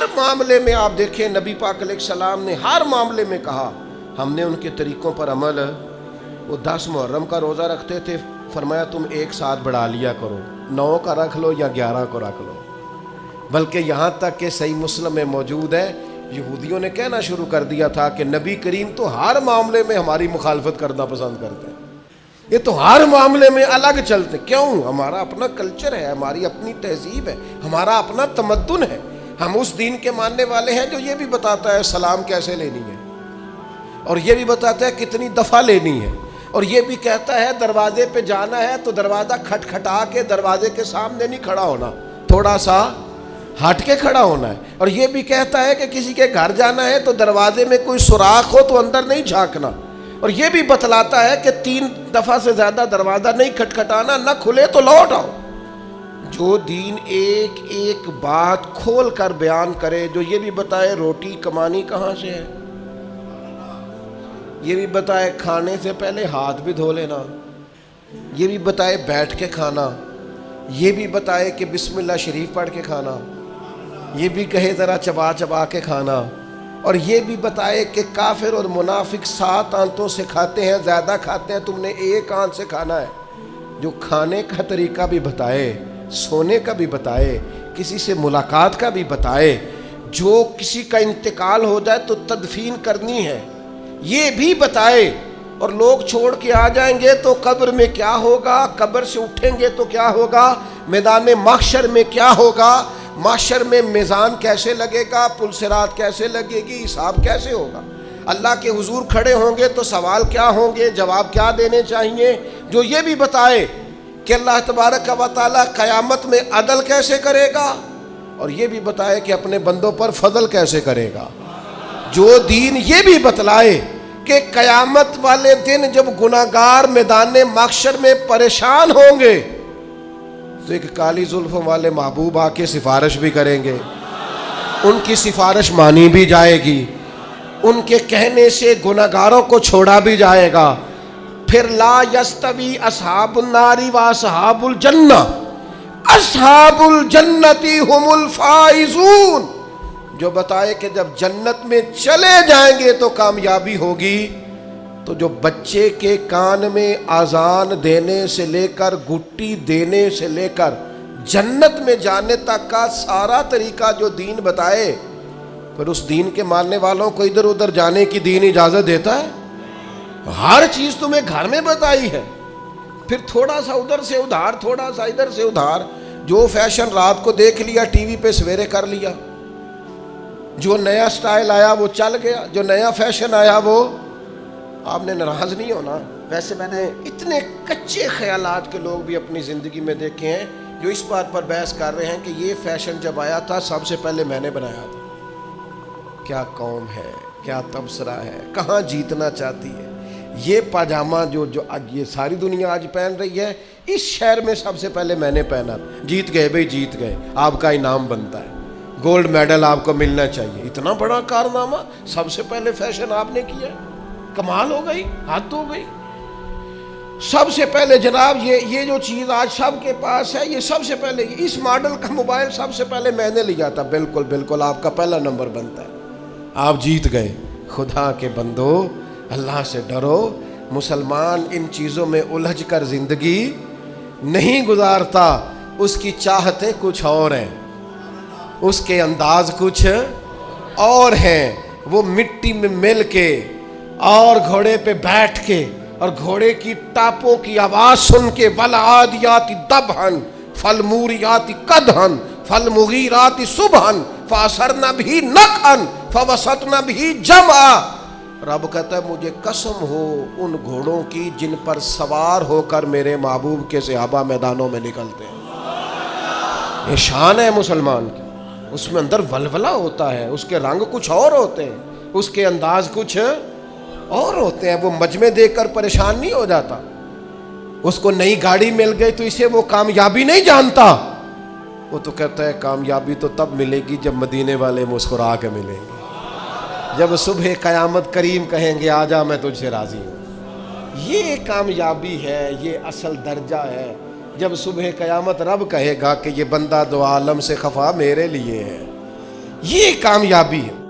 ہر معاملے میں آپ دیکھیں نبی پاک علیہ السلام نے ہر معاملے میں کہا، ہم نے ان کے طریقوں پر عمل۔ وہ 10 محرم کا روزہ رکھتے تھے، فرمایا تم ایک ساتھ بڑھا لیا کرو، 9 کا رکھ لو یا 11 کو رکھ لو۔ بلکہ یہاں تک کہ صحیح مسلم میں موجود ہے، یہودیوں نے کہنا شروع کر دیا تھا کہ نبی کریم تو ہر معاملے میں ہماری مخالفت کرنا پسند کرتے ہیں، یہ تو ہر معاملے میں الگ چلتے۔ کیوں؟ ہمارا اپنا کلچر ہے، ہماری اپنی تہذیب ہے، ہمارا اپنا تمدن ہے۔ ہم اس دین کے ماننے والے ہیں جو یہ بھی بتاتا ہے سلام کیسے لینی ہے، اور یہ بھی بتاتا ہے کتنی دفعہ لینی ہے، اور یہ بھی کہتا ہے دروازے پہ جانا ہے تو دروازہ کھٹکھٹا کے دروازے کے سامنے نہیں کھڑا ہونا، تھوڑا سا ہٹ کے کھڑا ہونا ہے۔ اور یہ بھی کہتا ہے کہ کسی کے گھر جانا ہے تو دروازے میں کوئی سوراخ ہو تو اندر نہیں جھانکنا، اور یہ بھی بتلاتا ہے کہ 3 دفعہ سے زیادہ دروازہ نہیں کھٹکھٹانا، نہ کھلے تو لوٹ آؤ۔ جو دین ایک ایک بات کھول کر بیان کرے، جو یہ بھی بتائے روٹی کمانی کہاں سے ہے، یہ بھی بتائے کھانے سے پہلے ہاتھ بھی دھو لینا، یہ بھی بتائے بیٹھ کے کھانا، یہ بھی بتائے کہ بسم اللہ شریف پڑھ کے کھانا، یہ بھی کہے ذرا چبا چبا کے کھانا، اور یہ بھی بتائے کہ کافر اور منافق 7 آنتوں سے کھاتے ہیں، زیادہ کھاتے ہیں، تم نے 1 آنت سے کھانا ہے۔ جو کھانے کا طریقہ بھی بتائے، سونے کا بھی بتائے، کسی سے ملاقات کا بھی بتائے، جو کسی کا انتقال ہو جائے تو تدفین کرنی ہے یہ بھی بتائے، اور لوگ چھوڑ کے آ جائیں گے تو قبر میں کیا ہوگا، قبر سے اٹھیں گے تو کیا ہوگا، میدان محشر میں کیا ہوگا، محشر میں میزان کیسے لگے گا، پل صراط کیسے لگے گی، حساب کیسے ہوگا، اللہ کے حضور کھڑے ہوں گے تو سوال کیا ہوں گے، جواب کیا دینے چاہیے۔ جو یہ بھی بتائے کہ اللہ تبارک و تعالیٰ قیامت میں عدل کیسے کرے گا، اور یہ بھی بتائے کہ اپنے بندوں پر فضل کیسے کرے گا۔ جو دین یہ بھی بتلائے کہ قیامت والے دن جب گناہگار میدان محشر میں پریشان ہوں گے تو ایک کالی زلفوں والے محبوب آ کے سفارش بھی کریں گے، ان کی سفارش مانی بھی جائے گی، ان کے کہنے سے گناہگاروں کو چھوڑا بھی جائے گا۔ پھر لا یستوی اصحاب النار و اصحاب الجنہ، اصحاب الجنتی ہم الفائزون، جو بتائے کہ جب جنت میں چلے جائیں گے تو کامیابی ہوگی۔ تو جو بچے کے کان میں اذان دینے سے لے کر گٹی دینے سے لے کر جنت میں جانے تک کا سارا طریقہ جو دین بتائے، پھر اس دین کے ماننے والوں کو ادھر ادھر جانے کی دین اجازت دیتا ہے؟ ہر چیز تمہیں گھر میں بتائی ہے، پھر تھوڑا سا ادھر سے ادھار، تھوڑا سا ادھر سے ادھار، جو فیشن رات کو دیکھ لیا ٹی وی پہ سویرے کر لیا، جو نیا سٹائل آیا وہ چل گیا، جو نیا فیشن آیا وہ، آپ نے ناراض نہیں ہونا۔ ویسے میں نے اتنے کچے خیالات کے لوگ بھی اپنی زندگی میں دیکھے ہیں جو اس بات پر بحث کر رہے ہیں کہ یہ فیشن جب آیا تھا سب سے پہلے میں نے بنایا تھا۔ کیا قوم ہے، کیا تبصرہ ہے، کہاں جیتنا چاہتی ہے۔ یہ پاجامہ جو آج یہ ساری دنیا آج پہن رہی ہے، اس شہر میں سب سے پہلے میں نے پہنا تھا۔ جیت گئے بھائی، جیت گئے، آپ کا انعام بنتا ہے، گولڈ میڈل آپ کو ملنا چاہیے۔ اتنا بڑا کارنامہ، سب سے پہلے فیشن آپ نے کیا، کمال ہو گئی، حد ہو گئی۔ سب سے پہلے جناب یہ جو چیز آج سب کے پاس ہے، یہ سب سے پہلے اس ماڈل کا موبائل سب سے پہلے میں نے لیا تھا۔ بالکل بالکل آپ کا پہلا نمبر بنتا ہے، آپ جیت گئے۔ خدا کے بندو، اللہ سے ڈرو۔ مسلمان ان چیزوں میں الجھ کر زندگی نہیں گزارتا، اس کی چاہتیں کچھ اور ہیں، اس کے انداز کچھ اور ہیں۔ وہ مٹی میں مل کے اور گھوڑے پہ بیٹھ کے اور گھوڑے کی ٹاپوں کی آواز سن کے والعادیات ضبحا فالموریات قدحا فالمغیرات صبحا فاثرن به نقعا فوسطن به جمعا، رب کہتا ہے مجھے قسم ہو ان گھوڑوں کی جن پر سوار ہو کر میرے محبوب کے صحابہ میدانوں میں نکلتے ہیں۔ یہ شان ہے مسلمان کی، اس میں اندر ولولہ ہوتا ہے، اس کے رنگ کچھ اور ہوتے ہیں، اس کے انداز کچھ اور ہوتے ہیں۔ وہ مجمع دیکھ کر پریشان نہیں ہو جاتا، اس کو نئی گاڑی مل گئی تو اسے وہ کامیابی نہیں جانتا، وہ تو کہتا ہے کامیابی تو تب ملے گی جب مدینے والے مسکرا کے ملیں گے، جب صبح قیامت کریم کہیں گے آجا میں تجھ سے راضی ہوں۔ یہ کامیابی ہے، یہ اصل درجہ ہے، جب صبح قیامت رب کہے گا کہ یہ بندہ دو عالم سے خفا میرے لیے ہے، یہ کامیابی ہے.